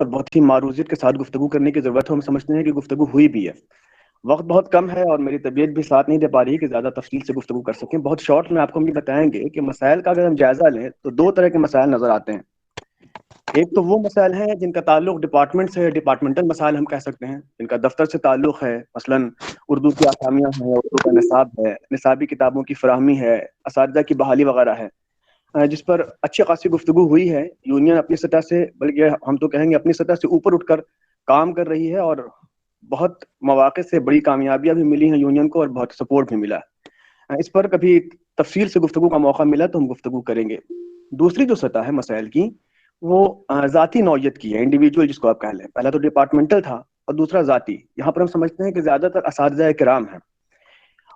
اور بہت ہی معروضیت کے ساتھ گفتگو کرنے کی ضرورت ہے. ہم سمجھتے ہیں کہ گفتگو ہوئی بھی ہے. وقت بہت کم ہے اور میری طبیعت بھی ساتھ نہیں دے پا رہی کہ زیادہ تفصیل سے گفتگو کر سکیں. بہت شارٹ میں آپ کو ہم یہ بتائیں گے کہ مسائل کا اگر ہم جائزہ لیں تو دو طرح کے مسائل نظر آتے ہیں. ایک تو وہ مسائل ہیں جن کا تعلق ڈپارٹمنٹ سے، ڈپارٹمنٹل مسائل ہم کہہ سکتے ہیں، جن کا دفتر سے تعلق ہے. مثلا اردو کی اسامیاں ہیں، اردو کا نصاب ہے، نصابی کتابوں کی فراہمی ہے، اساتذہ کی بحالی وغیرہ ہے، جس پر اچھی خاصی گفتگو ہوئی ہے. یونین اپنی سطح سے، بلکہ ہم تو کہیں گے اپنی سطح سے اوپر اٹھ کر کام کر رہی ہے، اور بہت مواقع سے بڑی کامیابیاں بھی ملی ہیں یونین کو، اور بہت سپورٹ بھی ملا. اس پر کبھی تفصیل سے گفتگو کا موقع ملا تو ہم گفتگو کریں گے. دوسری جو سطح ہے مسائل کی وہ ذاتی نوعیت کی ہے، انڈیویجول جس کو آپ کہہ لیں. پہلا تو ڈپارٹمنٹل تھا اور دوسرا ذاتی. یہاں پر ہم سمجھتے ہیں کہ زیادہ تر اساتذہ کرام ہیں،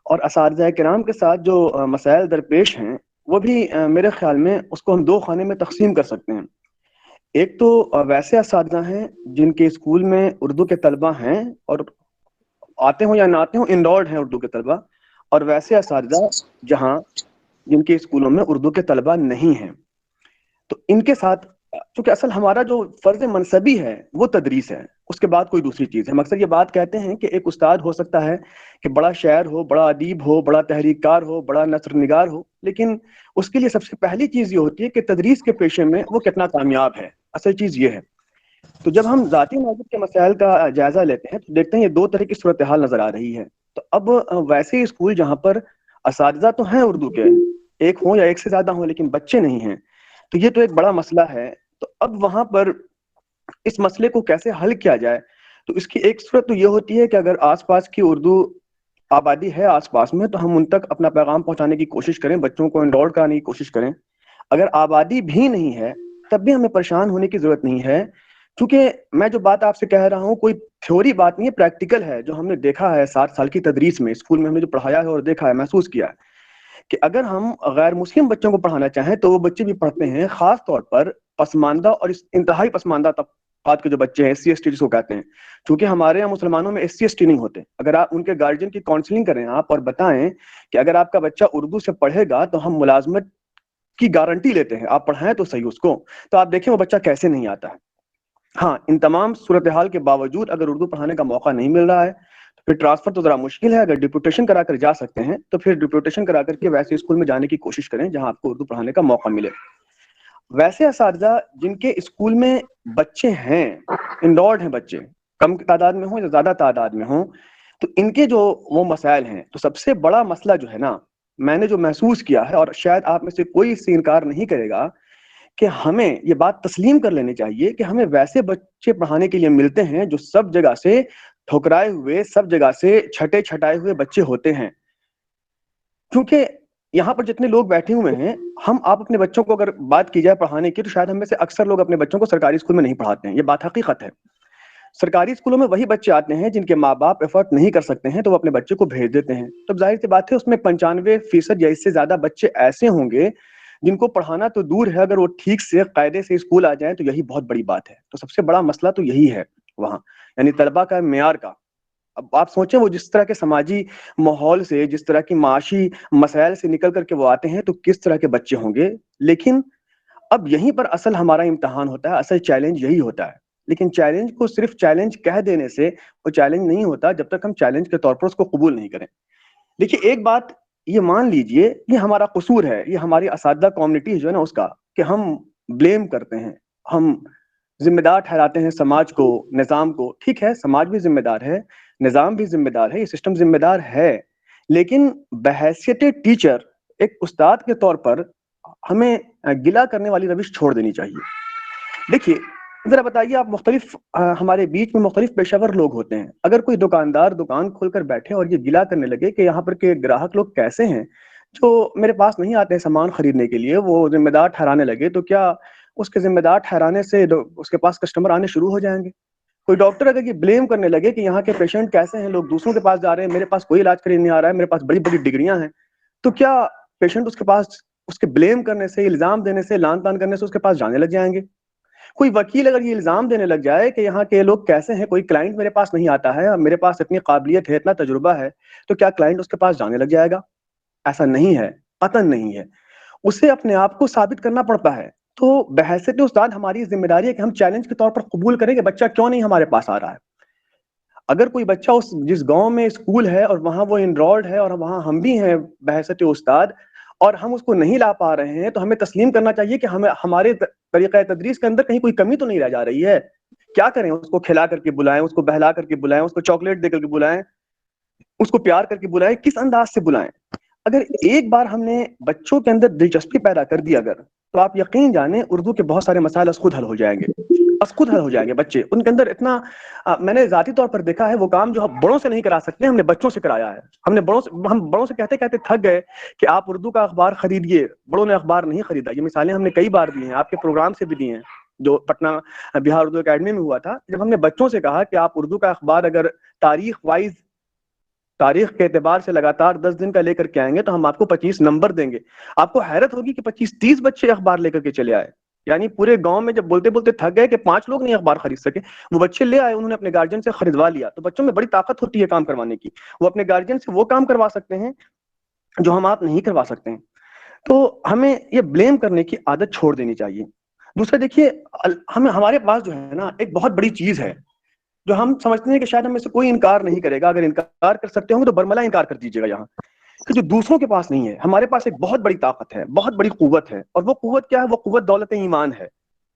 اور اساتذہ کرام کے ساتھ جو مسائل درپیش ہیں وہ بھی میرے خیال میں اس کو ہم دو خانے میں تقسیم کر سکتے ہیں. ایک تو ویسے اساتذہ ہیں جن کے اسکول میں اردو کے طلبہ ہیں، اور آتے ہوں یا نہ آتے ہوں انرولڈ ہیں اردو کے طلبہ، اور ویسے اساتذہ جن کے اسکولوں میں اردو کے طلبہ نہیں ہیں. تو ان کے ساتھ چونکہ اصل ہمارا جو فرض منصبی ہے وہ تدریس ہے، اس کے بعد کوئی دوسری چیز ہے. ہم اکثر یہ بات کہتے ہیں کہ ایک استاد ہو سکتا ہے کہ بڑا شاعر ہو، بڑا ادیب ہو، بڑا تحریک کار ہو، بڑا نثر نگار ہو، لیکن اس کے لیے سب سے پہلی چیز یہ ہوتی ہے کہ تدریس کے پیشے میں وہ کتنا کامیاب ہے. اصل چیز یہ ہے. تو جب ہم ذاتی نوعیت کے مسائل کا جائزہ لیتے ہیں تو دیکھتے ہیں یہ دو طرح کی صورتحال نظر آ رہی ہے. تو اب ویسے اسکول جہاں پر اساتذہ تو ہیں اردو کے، ایک ہوں یا ایک سے زیادہ ہوں، لیکن بچے نہیں ہیں، تو یہ تو ایک بڑا مسئلہ ہے. تو اب وہاں پر اس مسئلے کو کیسے حل کیا جائے؟ تو اس کی ایک صورت تو یہ ہوتی ہے کہ اگر آس پاس کی اردو آبادی ہے آس پاس میں تو ہم ان تک اپنا پیغام پہنچانے کی کوشش کریں، بچوں کو انرول کرانے کی کوشش کریں. اگر آبادی بھی نہیں ہے تب بھی ہمیں پریشان ہونے کی ضرورت نہیں ہے، کیونکہ میں جو بات آپ سے کہہ رہا ہوں کوئی تھیوری بات نہیں ہے، پریکٹیکل ہے. جو ہم نے دیکھا ہے 7 سال کی تدریس میں، اسکول میں ہم نے جو پڑھایا ہے اور دیکھا ہے، محسوس کیا ہے کہ اگر ہم غیر مسلم بچوں کو پڑھانا چاہیں تو وہ بچے بھی پڑھتے ہیں. خاص طور پر پسماندہ اور انتہائی پسماندہ طبقات کے جو بچے ہیں، SC ST جس کو کہتے ہیں، چونکہ ہمارے یہاں مسلمانوں میں SC ST نہیں ہوتے. اگر آپ ان کے گارجین کی کاؤنسلنگ کریں آپ اور بتائیں کہ اگر آپ کا بچہ اردو سے پڑھے گا تو ہم ملازمت کی گارنٹی لیتے ہیں، آپ پڑھائیں تو صحیح اس کو، تو آپ دیکھیں وہ بچہ کیسے نہیں آتا ہے. ہاں، ان تمام صورتحال کے باوجود اگر اردو پڑھانے کا موقع نہیں مل رہا ہے تو پھر ٹرانسفر تو ذرا مشکل ہے. اگر ڈپوٹیشن کرا کر جا سکتے ہیں تو پھر ڈپوٹیشن کرا کر کے ویسے اسکول میں جانے کی کوشش کریں جہاں آپ کو اردو پڑھانے کا موقع ملے. ویسے اساتذہ جن کے اسکول میں بچے ہیں، انرولڈ ہیں بچے، کم تعداد میں ہوں یا زیادہ تعداد میں ہوں، تو ان کے جو وہ مسائل ہیں، تو سب سے بڑا مسئلہ جو ہے نا، میں نے جو محسوس کیا ہے، اور شاید آپ میں سے کوئی اس سے انکار نہیں کرے گا، کہ ہمیں یہ بات تسلیم کر لینی چاہیے کہ ہمیں ویسے بچے پڑھانے کے لیے ملتے ہیں جو سب جگہ سے ٹھکرائے ہوئے، سب جگہ سے چھٹے چھٹائے ہوئے بچے ہوتے ہیں. کیونکہ یہاں پر جتنے لوگ بیٹھے ہوئے ہیں، ہم آپ اپنے بچوں کو اگر بات کی جائے پڑھانے کی تو شاید ہم میں سے اکثر لوگ اپنے بچوں کو سرکاری اسکول میں نہیں پڑھاتے ہیں. یہ بات حقیقت ہے. سرکاری اسکولوں میں وہی بچے آتے ہیں جن کے ماں باپ ایفرٹ نہیں کر سکتے ہیں تو وہ اپنے بچے کو بھیج دیتے ہیں. تو ظاہر سی بات ہے اس میں 95% یا اس سے زیادہ بچے ایسے ہوں گے جن کو پڑھانا تو دور ہے، اگر وہ ٹھیک سے قاعدے سے اسکول آ جائیں تو یہی بہت بڑی بات ہے. تو سب سے بڑا مسئلہ تو یہی ہے وہاں، یعنی طلبہ کا معیار کا. اب آپ سوچیں وہ جس طرح کے سماجی ماحول سے، جس طرح کی معاشی مسائل سے نکل کر کے وہ آتے ہیں تو کس طرح کے بچے ہوں گے. لیکن اب یہیں پر اصل ہمارا امتحان ہوتا ہے، اصل چیلنج یہی ہوتا ہے. لیکن چیلنج کو صرف چیلنج کہہ دینے سے وہ چیلنج نہیں ہوتا جب تک ہم چیلنج کے طور پر اس کو قبول نہیں کریں. دیکھیے ایک بات یہ مان لیجئے، یہ ہمارا قصور ہے، یہ ہماری اساتذہ کمیونٹی جو ہے نا اس کا، کہ ہم بلیم کرتے ہیں، ہم ذمہ دار ٹھہراتے ہیں سماج کو، نظام کو. ٹھیک ہے، سماج بھی ذمہ دار ہے، نظام بھی ذمہ دار ہے، یہ سسٹم ذمہ دار ہے، لیکن بحیثیت ٹیچر، ایک استاد کے طور پر ہمیں گلہ کرنے والی روش چھوڑ دینی چاہیے. دیکھیے ذرا بتائیے، آپ مختلف ہمارے بیچ میں مختلف پیشہ ور لوگ ہوتے ہیں. اگر کوئی دکاندار دکان کھول کر بیٹھے اور یہ گلہ کرنے لگے کہ یہاں پر کے گراہک لوگ کیسے ہیں جو میرے پاس نہیں آتے ہیں سامان خریدنے کے لیے، وہ ذمہ دار ٹھہرانے لگے، تو کیا اس کے ذمہ دار ٹھہرانے سے اس کے پاس کسٹمر آنے شروع ہو جائیں گے؟ کوئی ڈاکٹر اگر یہ بلیم کرنے لگے کہ یہاں کے پیشنٹ کیسے ہیں، لوگ دوسروں کے پاس جا رہے ہیں، میرے پاس کوئی علاج کرنے نہیں آ رہا ہے، میرے پاس بڑی بڑی ڈگریاں ہیں، تو کیا پیشنٹ اس کے پاس اس کے بلیم کرنے سے، الزام دینے سے، لان تان کرنے سے اس کے پاس جانے لگ جائیں گے؟ کوئی وکیل اگر یہ الزام دینے لگ جائے کہ یہاں کے لوگ کیسے ہیں، کوئی کلائنٹ میرے پاس نہیں آتا ہے، میرے پاس اتنی قابلیت ہے، اتنا تجربہ ہے، تو کیا کلائنٹ اس کے پاس جانے لگ جائے گا؟ ایسا نہیں ہے، قطعاً نہیں ہے. اسے اپنے آپ کو ثابت کرنا پڑتا ہے. تو بحیثیت استاد ہماری ذمہ داری ہے کہ ہم چیلنج کے طور پر قبول کریں کہ بچہ کیوں نہیں ہمارے پاس آ رہا ہے. اگر کوئی بچہ جس گاؤں میں اسکول ہے اور وہاں وہ انرولڈ ہے اور وہاں ہم بھی ہیں بحیثیت استاد اور ہم اس کو نہیں لا پا رہے ہیں تو ہمیں تسلیم کرنا چاہیے کہ ہمارے طریقہ تدریس کے اندر کہیں کوئی کمی تو نہیں رہ جا رہی ہے. کیا کریں؟ اس کو کھلا کر کے بلائیں, اس کو بہلا کر کے بلائیں, اس کو چاکلیٹ دے کر کے بلائیں, اس کو پیار کر کے بلائیں, کس انداز سے بلائیں؟ اگر ایک بار ہم نے بچوں کے اندر دلچسپی پیدا کر دی اگر, تو آپ یقین جانیں اردو کے بہت سارے مسائل از خود حل ہو جائیں گے, از خود حل ہو جائیں گے. بچے ان کے اندر اتنا میں نے ذاتی طور پر دیکھا ہے وہ کام جو ہم بڑوں سے نہیں کرا سکتے ہم نے بچوں سے کرایا ہے. ہم بڑوں سے کہتے کہتے تھک گئے کہ آپ اردو کا اخبار خریدیے, بڑوں نے اخبار نہیں خریدا. یہ مثالیں ہم نے کئی بار دی ہیں, آپ کے پروگرام سے بھی دی ہیں جو پٹنہ بہار اردو اکیڈمی میں ہوا تھا. جب ہم نے بچوں سے کہا کہ آپ اردو کا اخبار اگر تاریخ کے اعتبار سے لگاتار 10 دن کا لے کر کے آئیں گے تو ہم آپ کو 25 نمبر دیں گے. آپ کو حیرت ہوگی کہ 25-30 بچے اخبار لے کر کے چلے آئے. یعنی پورے گاؤں میں جب بولتے بولتے تھک گئے کہ 5 لوگ نہیں اخبار خرید سکے, وہ بچے لے آئے, انہوں نے اپنے گارجین سے خریدوا لیا. تو بچوں میں بڑی طاقت ہوتی ہے کام کروانے کی, وہ اپنے گارجین سے وہ کام کروا سکتے ہیں جو ہم آپ نہیں کروا سکتے ہیں. تو ہمیں یہ بلیم کرنے کی عادت چھوڑ دینی چاہیے. دوسرا دیکھیے, ہمارے پاس جو ہے نا ایک بہت بڑی چیز ہے جو ہم سمجھتے ہیں کہ شاید ہم میں سے کوئی انکار نہیں کرے گا. اگر انکار کر سکتے ہوں گے تو برملا انکار کر دیجیے گا یہاں, کہ جو دوسروں کے پاس نہیں ہے. ہمارے پاس ایک بہت بڑی طاقت ہے, بہت بڑی قوت ہے, اور وہ قوت کیا ہے؟ وہ قوت دولت ایمان ہے.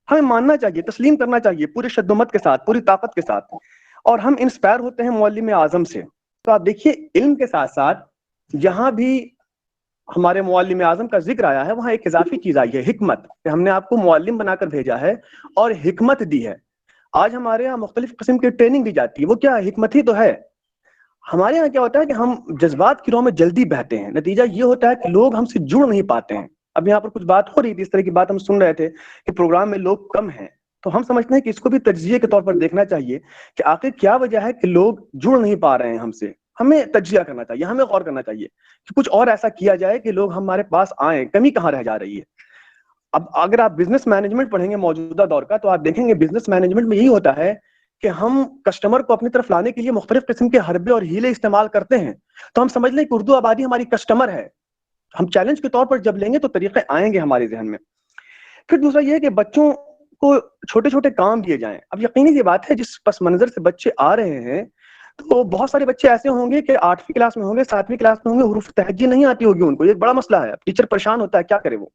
ہمیں ماننا چاہیے, تسلیم کرنا چاہیے پورے شدت کے ساتھ, پوری طاقت کے ساتھ. اور ہم انسپائر ہوتے ہیں معلم اعظم سے. تو آپ دیکھیے علم کے ساتھ ساتھ جہاں بھی ہمارے معلم اعظم کا ذکر آیا ہے وہاں ایک اضافی چیز آئی ہے, حکمت, کہ ہم نے آپ کو معلم بنا کر بھیجا ہے اور حکمت دی ہے. آج ہمارے یہاں مختلف قسم کی ٹریننگ دی جاتی ہے, وہ کیا ہے؟ حکمت ہی تو ہے. ہمارے یہاں کیا ہوتا ہے کہ ہم جذبات کی راہ میں جلدی بہتے ہیں, نتیجہ یہ ہوتا ہے کہ لوگ ہم سے جڑ نہیں پاتے ہیں. اب یہاں پر کچھ بات ہو رہی تھی, اس طرح کی بات ہم سن رہے تھے کہ پروگرام میں لوگ کم ہیں, تو ہم سمجھتے ہیں کہ اس کو بھی تجزیے کے طور پر دیکھنا چاہیے کہ آخر کیا وجہ ہے کہ لوگ جڑ نہیں پا رہے ہیں ہم سے. ہمیں تجزیہ کرنا چاہیے, ہمیں غور کرنا چاہیے کہ کچھ اور ایسا کیا جائے کہ لوگ ہمارے پاس آئیں. کمی کہاں رہ جا رہی ہے؟ اب اگر آپ بزنس مینجمنٹ پڑھیں گے موجودہ دور کا, تو آپ دیکھیں گے بزنس مینجمنٹ میں یہی ہوتا ہے کہ ہم کسٹمر کو اپنی طرف لانے کے لیے مختلف قسم کے حربے اور ہیلے استعمال کرتے ہیں. تو ہم سمجھ لیں کہ اردو آبادی ہماری کسٹمر ہے. ہم چیلنج کے طور پر جب لیں گے تو طریقے آئیں گے ہمارے ذہن میں. پھر دوسرا یہ ہے کہ بچوں کو چھوٹے چھوٹے کام دیے جائیں. اب یقینی سی بات ہے جس پس منظر سے بچے آ رہے ہیں تو بہت سارے بچے ایسے ہوں گے کہ 8ویں کلاس میں ہوں گے, 7ویں کلاس میں ہوں گے, حروف تہجی نہیں آتی ہوگی ان کو. یہ ایک بڑا مسئلہ ہے, ٹیچر پریشان ہوتا ہے, کیا کرے وہ.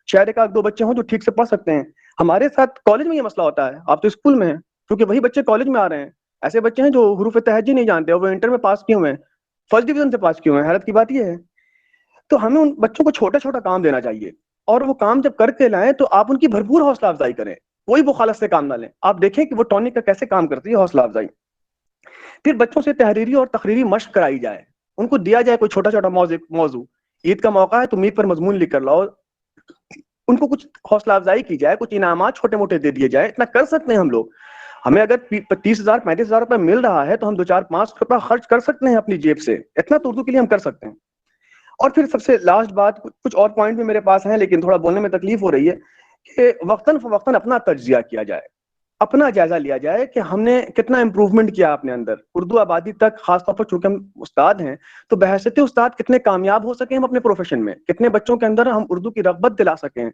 شاید ایک 2 بچے ہوں جو ٹھیک سے پڑھ سکتے ہیں. ہمارے ساتھ کالج میں یہ مسئلہ ہوتا ہے, آپ تو اسکول میں ہیں, کیونکہ وہی بچے کالج میں آ رہے ہیں. ایسے بچے ہیں جو حروف تہجی نہیں جانتے, وہ انٹر میں پاس کیے ہوئے ہیں, فرسٹ ڈویژن سے پاس کیے ہوئے ہیں. حیرت کی بات یہ ہے. تو ہمیں ان بچوں کو چھوٹا چھوٹا کام دینا چاہیے, اور وہ کام جب کر کے لائیں تو آپ ان کی بھرپور حوصلہ افزائی کریں, کوئی مخالف سے کام نہ لیں. آپ دیکھیں کہ وہ ٹونک کا کیسے کام کرتی ہے حوصلہ افزائی. پھر بچوں سے تحریری اور تقریری مشق کرائی جائے, ان کو دیا جائے کوئی چھوٹا چھوٹا موضوع. عید کا موقع ہے تو عید پر مضمون لکھ کر لاؤ, ان کو کچھ حوصلہ افزائی کی جائے, کچھ انعامات چھوٹے موٹے دے دیے جائے. اتنا کر سکتے ہیں ہم لوگ. ہمیں اگر 30,000 35,000 روپے مل رہا ہے تو ہم 2-4-5 روپے خرچ کر سکتے ہیں اپنی جیب سے. اتنا تو اردو کے لیے ہم کر سکتے ہیں. اور پھر سب سے لاسٹ بات, کچھ اور پوائنٹ بھی میرے پاس ہیں لیکن تھوڑا بولنے میں تکلیف ہو رہی ہے, کہ وقتاً فوقتاً اپنا تجزیہ کیا جائے, اپنا جائزہ لیا جائے کہ ہم نے کتنا امپروومنٹ کیا اپنے اندر. اردو آبادی تک خاص طور پر چونکہ ہم استاد ہیں تو بحیثیت استاد کتنے کامیاب ہو سکے ہم اپنے پروفیشن میں, کتنے بچوں کے اندر ہم اردو کی رغبت دلا سکیں,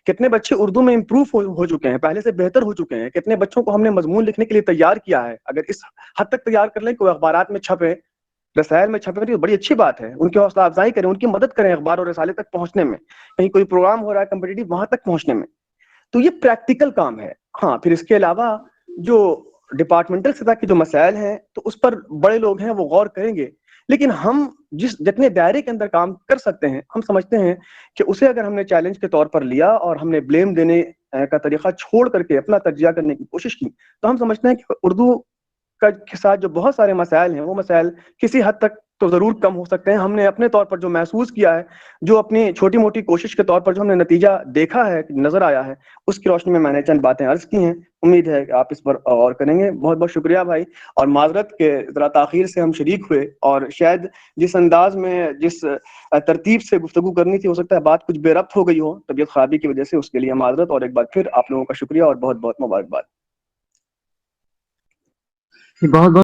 کتنے بچے اردو میں امپروو ہو چکے ہیں, پہلے سے بہتر ہو چکے ہیں, کتنے بچوں کو ہم نے مضمون لکھنے کے لیے تیار کیا ہے. اگر اس حد تک تیار کر لیں کہ وہ اخبارات میں چھپے, رسائل میں چھپے, تو بڑی اچھی بات ہے. ان کی حوصلہ افزائی کریں, ان کی مدد کریں اخبار اور رسالے تک پہنچنے میں, کہیں کوئی پروگرام ہو رہا ہے کمپٹیٹیو وہاں تک پہنچنے میں. تو یہ پریکٹیکل کام ہے. ہاں پھر اس کے علاوہ جو ڈپارٹمنٹل سطح کے جو مسائل ہیں تو اس پر بڑے لوگ ہیں وہ غور کریں گے, لیکن ہم جتنے دائرے کے اندر کام کر سکتے ہیں ہم سمجھتے ہیں کہ اسے اگر ہم نے چیلنج کے طور پر لیا اور ہم نے بلیم دینے کا طریقہ چھوڑ کر کے اپنا تجزیہ کرنے کی کوشش کی, تو ہم سمجھتے ہیں کہ اردو کے ساتھ جو بہت سارے مسائل ہیں وہ مسائل کسی حد تک تو ضرور کم ہو سکتے ہیں. ہم نے اپنے طور پر جو محسوس کیا ہے, جو اپنی چھوٹی موٹی کوشش کے طور پر جو ہم نے نتیجہ دیکھا ہے, نظر آیا ہے, اس کی روشنی میں نے چند باتیں عرض کی ہیں. امید ہے کہ آپ اس پر غور کریں گے. بہت بہت شکریہ بھائی, اور معذرت کہ ذرا تاخیر سے ہم شریک ہوئے, اور شاید جس انداز میں جس ترتیب سے گفتگو کرنی تھی ہو سکتا ہے بات کچھ بے ربط ہو گئی ہو طبیعت خرابی کی وجہ سے, اس کے لیے معذرت. اور ایک بار پھر آپ لوگوں کا شکریہ اور بہت بہت مبارکباد. بہت بہت